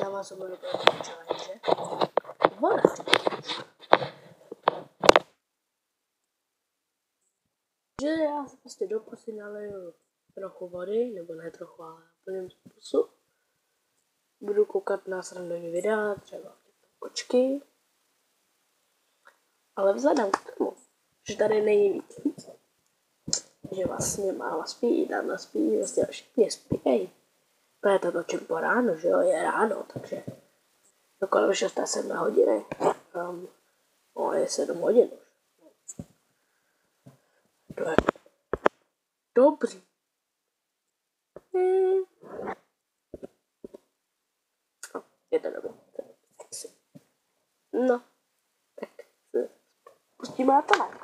vítám vás u mého challenge. Voda. Že já se prostě do pusy naleju trochu vody, nebo ne trochu, ale plným pusu. Budu koukat na srandovní videa, třeba kočky. Ale vzhledem k tomu, že tady není víc, že vlastně máma spí, dáma spí, vlastně všichni spí. Protože to točím po ráno, že jo, je ráno, takže do kolem 6-7 hodiny. Je 7 hodin už. To je dobrý. Je to dobrý. No, tak pustíme na to, ne?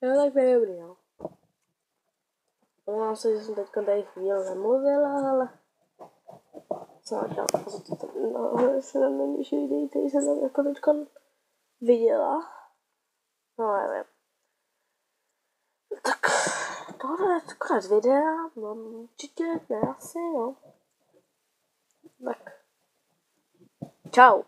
Jo, tak to je dobrý, no. Omlouvám se, že jsem teďka tady chvíli nemluvila, ale jsem chtěla se na nejnižší videa, který jsem tam jako teďka viděla. No, nevím. Tak tohle je konec videa, no určitě, ne asi, no. Tak. Čau.